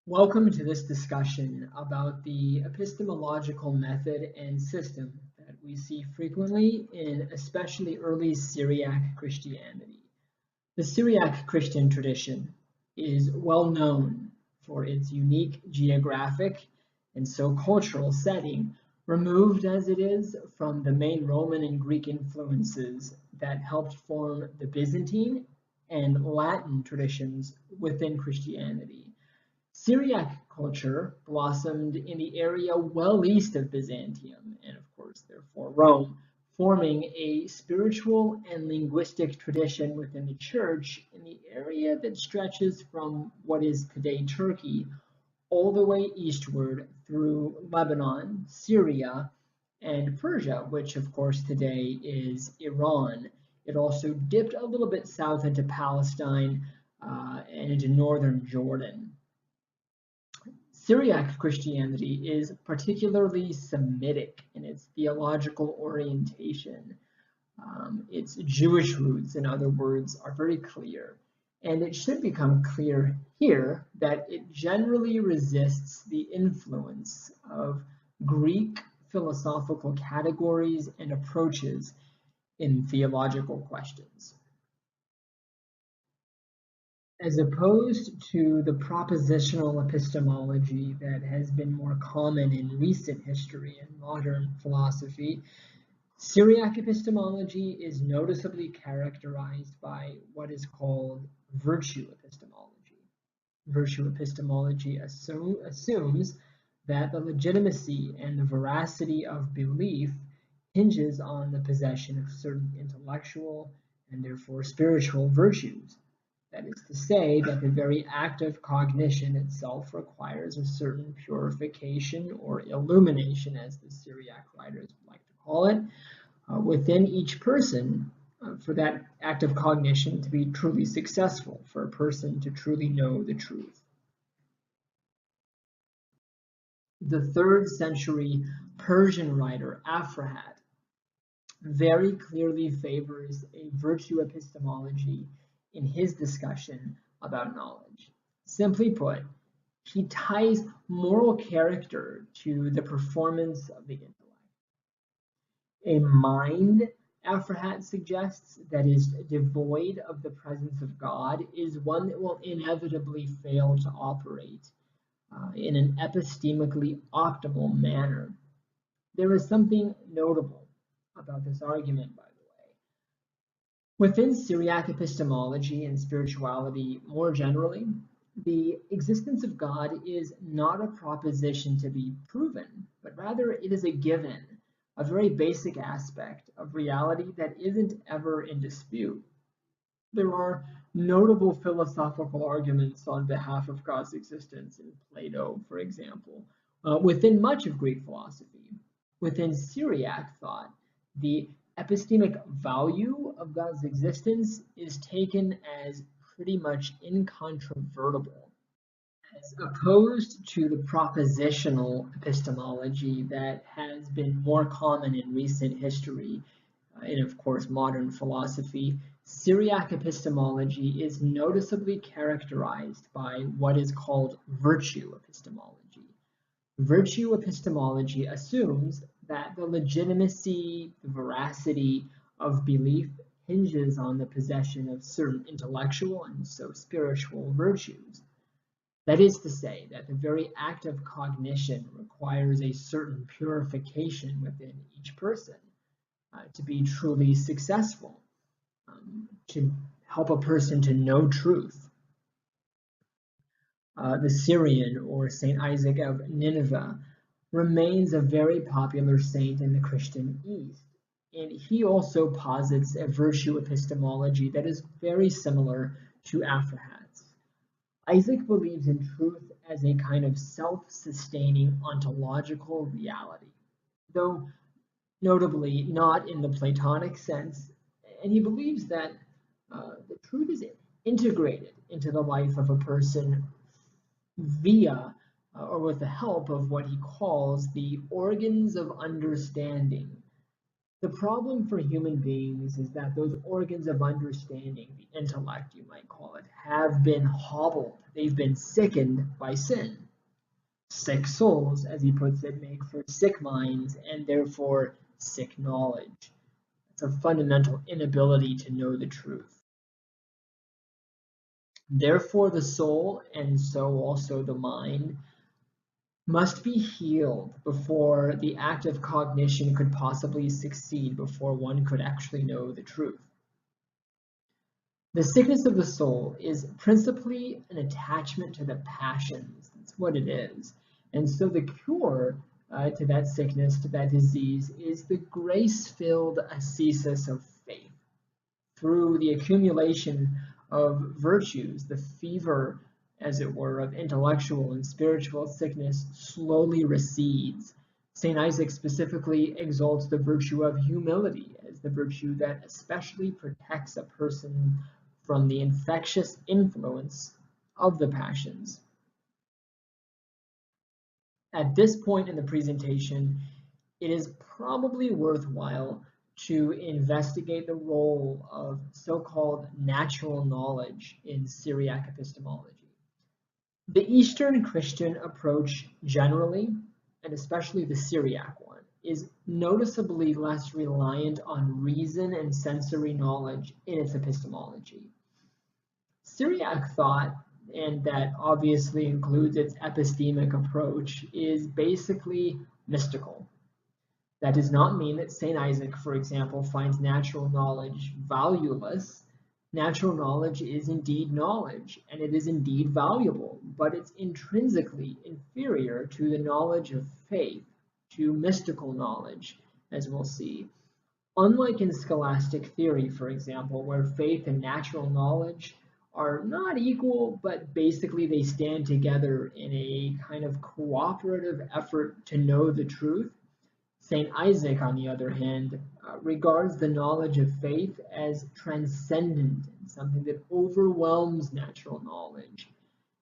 Welcome to this discussion about the epistemological method and system that we see frequently in especially early Syriac Christianity. The Syriac Christian tradition is well known for its unique geographic and so cultural setting, removed as it is from the main Roman and Greek influences that helped form the Byzantine and Latin traditions within Christianity. Syriac culture blossomed in the area well east of Byzantium and, of course, therefore Rome, forming a spiritual and linguistic tradition within the church in the area that stretches from what is today Turkey all the way eastward through Lebanon, Syria, and Persia, which, of course, today is Iran. It also dipped a little bit south into Palestine and into northern Jordan. Syriac Christianity is particularly Semitic in its theological orientation. Its Jewish roots, in other words, are very clear. And it should become clear here that it generally resists the influence of Greek philosophical categories and approaches in theological questions. As opposed to the propositional epistemology that has been more common in recent history and modern philosophy, Syriac epistemology is noticeably characterized by what is called virtue epistemology. Virtue epistemology assumes that the legitimacy and the veracity of belief hinges on the possession of certain intellectual and therefore spiritual virtues. That is to say, that the very act of cognition itself requires a certain purification or illumination, as the Syriac writers like to call it, within each person for that act of cognition to be truly successful, for a person to truly know the truth. The 3rd century Persian writer Afrahat very clearly favors a virtue epistemology in his discussion about knowledge. Simply put, he ties moral character to the performance of the intellect. A mind, Afrahat suggests, that is devoid of the presence of God is one that will inevitably fail to operate in an epistemically optimal manner. There is something notable about this argument, by the way. Within Syriac epistemology and spirituality more generally, the existence of God is not a proposition to be proven, but rather it is a given, a very basic aspect of reality that isn't ever in dispute. There are notable philosophical arguments on behalf of God's existence in Plato, for example, within much of Greek philosophy. Within Syriac thought, the epistemic value of God's existence is taken as pretty much incontrovertible, as opposed to the propositional epistemology that has been more common in recent history and, of course, modern philosophy. Syriac epistemology is noticeably characterized by what is called virtue epistemology. Virtue epistemology assumes that the legitimacy, the veracity of belief hinges on the possession of certain intellectual and so spiritual virtues. That is to say, that the very act of cognition requires a certain purification within each person to be truly successful, to help a person to know truth. The Syrian, or Saint Isaac of Nineveh, remains a very popular saint in the Christian East. And he also posits a virtue epistemology that is very similar to Afrahat's. Isaac believes in truth as a kind of self-sustaining ontological reality, though notably not in the Platonic sense, and he believes that the truth is integrated into the life of a person via or with the help of what he calls the organs of understanding. The problem for human beings is that those organs of understanding, the intellect you might call it, have been hobbled. They've been sickened by sin. Sick souls, as he puts it, make for sick minds and therefore sick knowledge. It's a fundamental inability to know the truth. Therefore, the soul, and so also the mind, must be healed before the act of cognition could possibly succeed, before one could actually know the truth. The sickness of the soul is principally an attachment to the passions. That's what it is. And so the cure to that sickness, to that disease, is the grace-filled ascesis of faith. Through the accumulation of virtues, the fever, as it were, of intellectual and spiritual sickness slowly recedes. St. Isaac specifically exalts the virtue of humility as the virtue that especially protects a person from the infectious influence of the passions. At this point in the presentation, it is probably worthwhile to investigate the role of so-called natural knowledge in Syriac epistemology. The Eastern Christian approach generally, and especially the Syriac one, is noticeably less reliant on reason and sensory knowledge in its epistemology. Syriac thought, and that obviously includes its epistemic approach, is basically mystical. That does not mean that St. Isaac, for example, finds natural knowledge valueless. Natural knowledge is indeed knowledge, and it is indeed valuable, but it's intrinsically inferior to the knowledge of faith, to mystical knowledge, as we'll see. Unlike in scholastic theory, for example, where faith and natural knowledge are not equal, but basically they stand together in a kind of cooperative effort to know the truth, St. Isaac, on the other hand, regards the knowledge of faith as transcendent, something that overwhelms natural knowledge.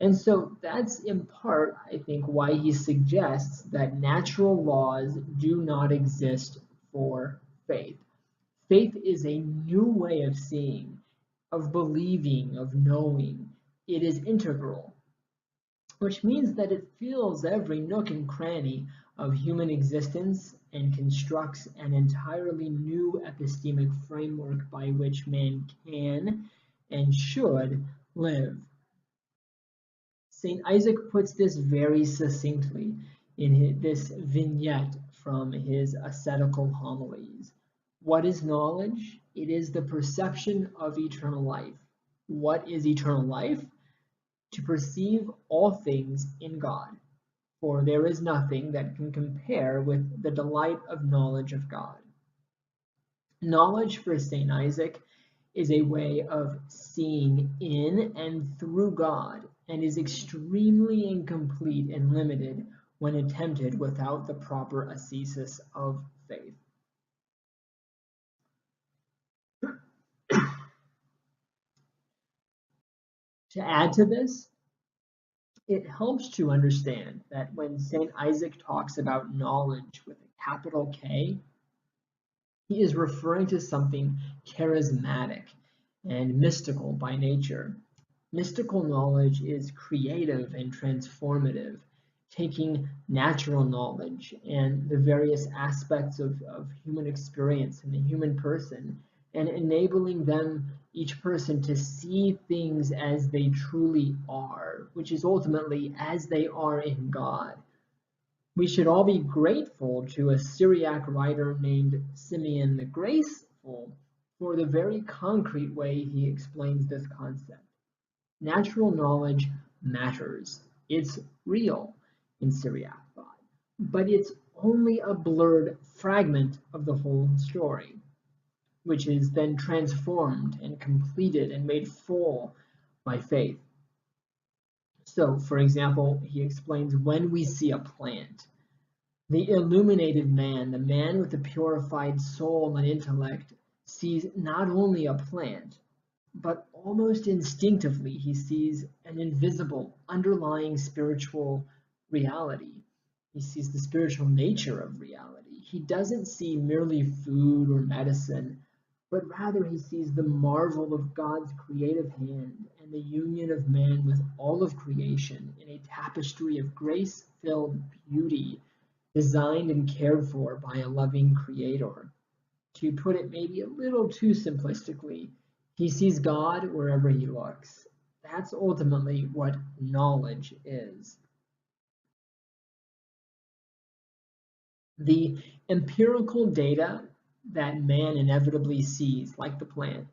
And so that's in part, I think, why he suggests that natural laws do not exist for faith. Faith is a new way of seeing, of believing, of knowing. It is integral, which means that it fills every nook and cranny of human existence and constructs an entirely new epistemic framework by which man can and should live. St. Isaac puts this very succinctly in this vignette from his ascetical homilies. What is knowledge? It is the perception of eternal life. What is eternal life? To perceive all things in God. For there is nothing that can compare with the delight of knowledge of God. Knowledge for St. Isaac is a way of seeing in and through God, and is extremely incomplete and limited when attempted without the proper ascesis of faith. To add to this, it helps to understand that when St. Isaac talks about knowledge with a capital K, he is referring to something charismatic and mystical by nature. Mystical knowledge is creative and transformative, taking natural knowledge and the various aspects of human experience and the human person and enabling them, each person, to see things as they truly are, which is ultimately as they are in God. We should all be grateful to a Syriac writer named Simeon the Graceful for the very concrete way he explains this concept. Natural knowledge matters. It's real in Syriac thought, but it's only a blurred fragment of the whole story, which is then transformed and completed and made full by faith. So, for example, he explains when we see a plant, the illuminated man, the man with the purified soul and intellect, sees not only a plant, but almost instinctively he sees an invisible, underlying spiritual reality. He sees the spiritual nature of reality. he doesn't see merely food or medicine, but rather he sees the marvel of God's creative hand and the union of man with all of creation in a tapestry of grace-filled beauty designed and cared for by a loving creator. To put it maybe a little too simplistically, he sees God wherever he looks. That's ultimately what knowledge is. The empirical data that man inevitably sees, like the plant,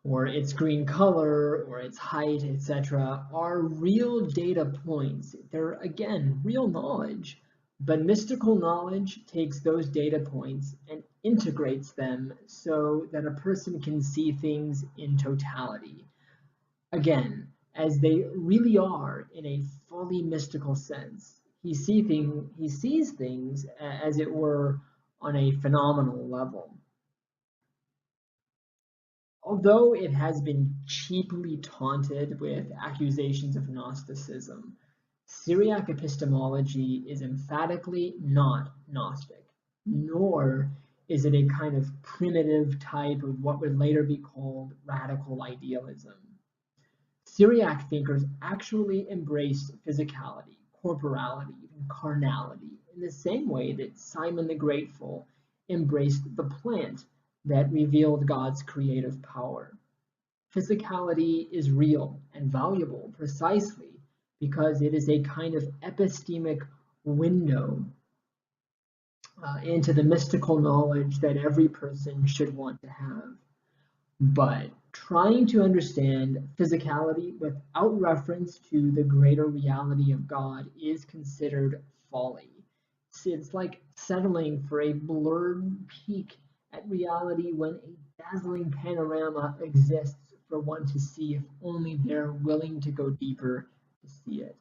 or its green color, or its height, etc., are real data points. They're, again, real knowledge. But mystical knowledge takes those data points and integrates them so that a person can see things in totality. Again, as they really are in a fully mystical sense. He sees things, as it were, on a phenomenal level. Although it has been cheaply taunted with accusations of Gnosticism, Syriac epistemology is emphatically not Gnostic, nor is it a kind of primitive type of what would later be called radical idealism. Syriac thinkers actually embraced physicality, corporality, even carnality, in the same way that Simon the Grateful embraced the plant that revealed God's creative power. Physicality is real and valuable precisely because it is a kind of epistemic window into the mystical knowledge that every person should want to have. But trying to understand physicality without reference to the greater reality of God is considered folly. It's like settling for a blurred peek at reality when a dazzling panorama exists for one to see if only they're willing to go deeper to see it.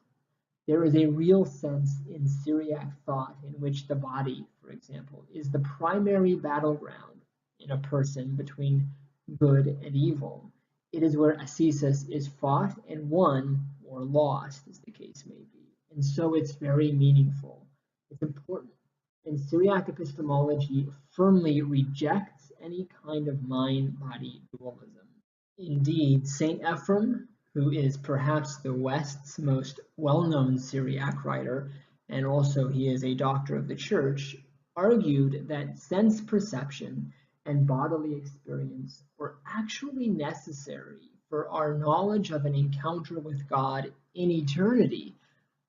There is a real sense in Syriac thought in which the body, for example, is the primary battleground in a person between good and evil. It is where ascesis is fought and won, or lost, as the case may be. And so it's very meaningful. It's important. And Syriac epistemology firmly rejects any kind of mind-body dualism. Indeed, Saint Ephrem, who is perhaps the West's most well-known Syriac writer, and also he is a doctor of the Church, argued that sense perception and bodily experience were actually necessary for our knowledge of an encounter with God in eternity,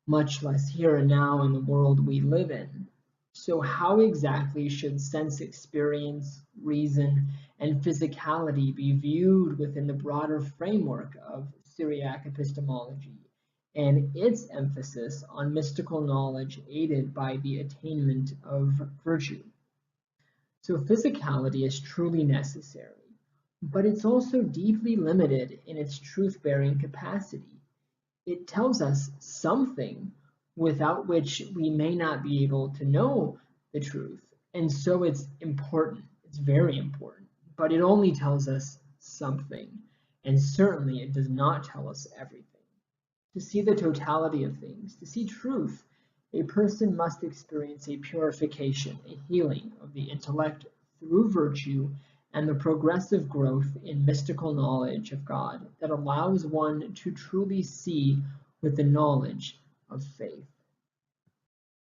much less here and now in the world we live in. So how exactly should sense experience, reason, and physicality be viewed within the broader framework of Syriac epistemology and its emphasis on mystical knowledge aided by the attainment of virtue? So physicality is truly necessary, but it's also deeply limited in its truth-bearing capacity. It tells us something without which we may not be able to know the truth. And so it's important, it's very important, but it only tells us something. And certainly it does not tell us everything. To see the totality of things, to see truth, a person must experience a purification, a healing of the intellect through virtue and the progressive growth in mystical knowledge of God that allows one to truly see with the knowledge of faith.